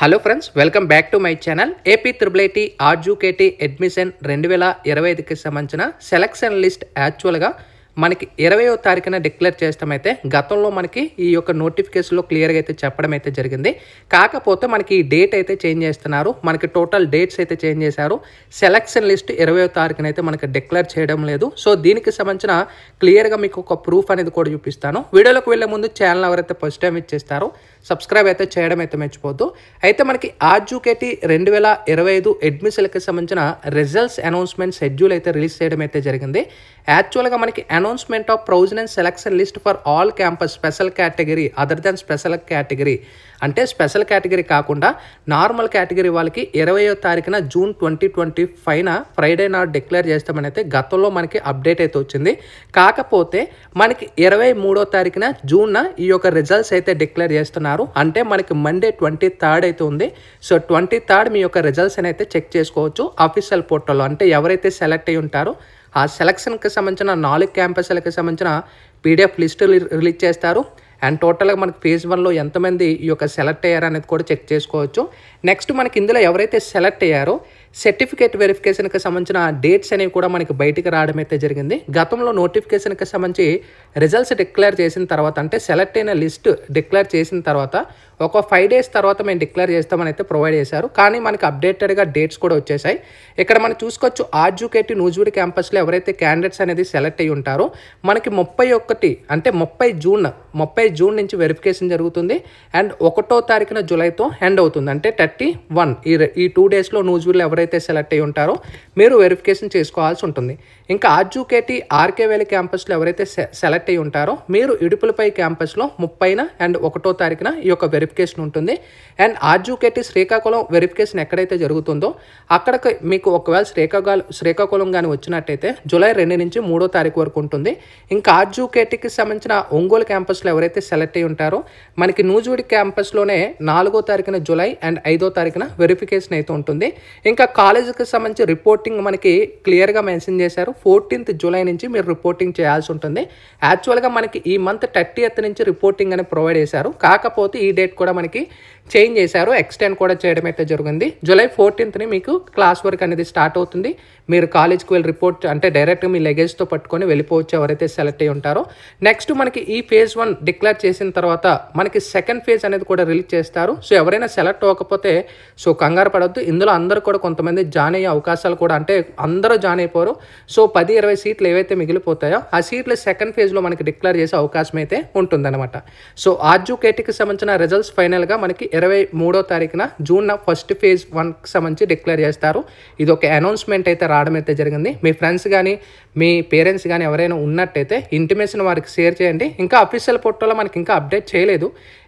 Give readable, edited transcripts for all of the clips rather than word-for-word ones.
Hello friends, welcome back to my channel. AP triple RGUKT admission 2025కి సంబంధించిన selection list యాక్చువల్గా మనకి 20వ తారీఖున డిక్లేర్ చేస్తామైతే గతంలో మనకి ఈ యొక్క నోటిఫికేషన్లో క్లియర్గా అయితే చెప్పడం అయితే జరిగింది. కాకపోతే మనకి ఈ డేట్ అయితే చేంజ్ చేస్తున్నారు. మనకి టోటల్ డేట్స్ అయితే చేంజ్ చేశారు. సెలక్షన్ లిస్ట్ 20వ తారీఖున అయితే మనకి డిక్లేర్ చేయడం లేదు. సో దీనికి సంబంధించిన క్లియర్గా మీకు ఒక ప్రూఫ్ అనేది కూడా చూపిస్తాను. వీడియోలోకి వెళ్ళే ముందు ఛానల్ ఎవరైతే ఫస్ట్ టైం ఇచ్చేస్తారో సబ్స్క్రైబ్ అయితే చేయడం అయితే మర్చిపోద్దు. అయితే మనకి ఆర్జుకేటీ 2025 అడ్మిషన్కి సంబంధించిన రిజల్ట్స్ అనౌన్స్మెంట్ షెడ్యూల్ అయితే రిలీజ్ చేయడం అయితే జరిగింది. యాక్చువల్గా మనకి announcement of provisional selection list for all campus special category other than special category అంటే స్పెషల్ కేటగిరీ కాకుండా నార్మల్ కేటగిరీ వాళ్ళకి 20వ తారీఖున జూన్ 2025 ఫ్రైడే నాడు డిక్లేర్ చేస్తామని అయితే గతంలో మనకి అప్డేట్ అయితే వచ్చింది. కాకపోతే మనకి 23వ తారీఖున జూన్న ఈ యొక్క రిజల్ట్స్ అయితే డిక్లేర్ చేస్తున్నారు. అంటే మనకి మండే 23rd అయితే ఉంది. సో 23rd మీ యొక్క రిజల్ట్స్ అయితే చెక్ చేసుకోవచ్చు అఫీషియల్ పోర్టల్లో. అంటే ఎవరైతే సెలెక్ట్ అయ్యి ఉంటారో ఆ సెలక్షన్కి సంబంధించిన 4 క్యాంపస్లకి సంబంధించిన పీడిఎఫ్ లిస్ట్ రిలీజ్ చేస్తారు. అండ్ టోటల్గా మనకి ఫేజ్ 1లో ఎంతమంది ఈ యొక్క సెలెక్ట్ అయ్యారు అనేది కూడా చెక్ చేసుకోవచ్చు. నెక్స్ట్ మనకి ఇందులో ఎవరైతే సెలెక్ట్ అయ్యారో సర్టిఫికేట్ వెరిఫికేషన్కి సంబంధించిన డేట్స్ అనేవి కూడా మనకి బయటికి రావడం అయితే జరిగింది. గతంలో నోటిఫికేషన్కి సంబంధించి రిజల్ట్స్ డిక్లేర్ చేసిన తర్వాత అంటే సెలెక్ట్ అయిన లిస్ట్ డిక్లేర్ చేసిన తర్వాత ఒక 5 days తర్వాత మేము డిక్లేర్ చేస్తామని అయితే ప్రొవైడ్ చేశారు. కానీ మనకి అప్డేటెడ్గా డేట్స్ కూడా వచ్చేసాయి. ఇక్కడ మనం చూసుకోవచ్చు ఆర్జుకేటీ నూజివీడు క్యాంపస్లో ఎవరైతే క్యాండిడేట్స్ అనేది సెలెక్ట్ అయ్యి ఉంటారో మనకి 31 అంటే 30 జూన్ నుంచి వెరిఫికేషన్ జరుగుతుంది. అండ్ 1వ తారీఖున జూలైతో ఎండ్ అవుతుంది. అంటే 31 ఈ 2 daysలో నూజివీడులో ఎవరైతే సెలెక్ట్ అయ్యి ఉంటారో మీరు వెరిఫికేషన్ చేసుకోవాల్సి ఉంటుంది. ఇంకా ఆర్జుకేటీ ఆర్కే వ్యాలీ క్యాంపస్లో ఎవరైతే సెలెక్ట్ అయ్యి ఉంటారో మీరు ఇడుపులపై క్యాంపస్లో 30న అండ్ 1వ తారీఖున ఈ యొక్క వెరిఫికేషన్ ఉంటుంది. అండ్ ఆర్జుకేటీ శ్రీకాకుళం వెరిఫికేషన్ ఎక్కడైతే జరుగుతుందో అక్కడికి మీకు ఒకవేళ శ్రీకాకుళం కానీ వచ్చినట్టయితే జూలై 2 నుంచి 3వ తారీఖు వరకు ఉంటుంది. ఇంకా ఆర్జుకేటీకి సంబంధించిన ఒంగోలు క్యాంపస్లో ఎవరైతే సెలెక్ట్ అయ్యి ఉంటారో మనకి నూజివీడు క్యాంపస్లోనే 4వ తారీఖున జూలై అండ్ 5వ తారీఖున వెరిఫికేషన్ అయితే ఉంటుంది. ఇంకా కాలేజీకి సంబంధించి రిపోర్టింగ్ మనకి క్లియర్గా మెన్షన్ చేశారు. 14th జూలై నుంచి మీరు రిపోర్టింగ్ చేయాల్సి ఉంటుంది. యాక్చువల్గా మనకి ఈ మంత్ 30th నుంచి రిపోర్టింగ్ అని ప్రొవైడ్ చేశారు. కాకపోతే ఈ డేట్ కూడా మనకి చేంజ్ చేశారు, ఎక్స్టెండ్ కూడా చేయడం అయితే జరిగింది. జూలై 14th మీకు క్లాస్ వర్క్ అనేది స్టార్ట్ అవుతుంది. మీరు కాలేజ్కి వెళ్ళి రిపోర్ట్ అంటే డైరెక్ట్గా మీ లగేజ్తో పట్టుకొని వెళ్ళిపోవచ్చు ఎవరైతే సెలెక్ట్ అయ్యి ఉంటారో. నెక్స్ట్ మనకి ఈ ఫేజ్ 1 డిక్లేర్ చేసిన తర్వాత మనకి సెకండ్ ఫేజ్ అనేది కూడా రిలీజ్ చేస్తారు. సో ఎవరైనా సెలెక్ట్ అవ్వకపోతే సో కంగారు పడవద్దు. ఇందులో అందరూ కూడా కొంతమంది జాయిన్ అయ్యే అవకాశాలు కూడా అంటే అందరూ జాయిన్ అయిపోరు. సో 10-20 సీట్లు ఏవైతే మిగిలిపోతాయో ఆ సీట్లు సెకండ్ ఫేజ్లో మనకి డిక్లేర్ చేసే అవకాశం అయితే ఉంటుందన్నమాట. సో ఆర్జుకేటీకి సంబంధించిన రిజల్ట్స్ ఫైనల్గా మనకి 23వ తారీఖున జూన్ ఫస్ట్ ఫేజ్ 1కి సంబంధించి డిక్లేర్ చేస్తారు. ఇది ఒక అనౌన్స్మెంట్ అయితే రావడం అయితే జరిగింది. మీ ఫ్రెండ్స్ కానీ మీ పేరెంట్స్ కానీ ఎవరైనా ఉన్నట్టయితే ఇంటిమేషన్ వారికి షేర్ చేయండి. ఇంకా అఫీషియల్ పోర్టల్లో మనకి ఇంకా అప్డేట్ చేయలేదు.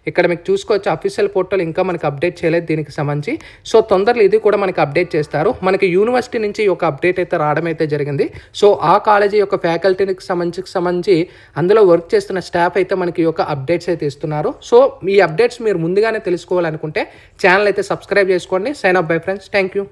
ఇక్కడ మీకు చూసుకోవచ్చు అఫీషియల్ పోర్టల్ ఇంకా మనకి అప్డేట్ చేయలేదు దీనికి సంబంధించి. సో తొందరలో ఇది కూడా మనకి అప్డేట్ చేస్తారు. మనకి యూనివర్సిటీ నుంచి ఒక అప్డేట్ అయితే రావడం అయితే జరిగింది. సో ఆ కాలేజీ యొక్క ఫ్యాకల్టీకి సంబంధించి అందులో వర్క్ చేస్తున్న స్టాఫ్ అయితే మనకి ఒక అప్డేట్స్ అయితే ఇస్తున్నారు. సో ఈ అప్డేట్స్ మీరు ముందుగానే తెలుసుకోవాలనుకుంటే ఛానల్ అయితే సబ్స్క్రైబ్ చేసుకోండి. Sign off bye friends. Thank you.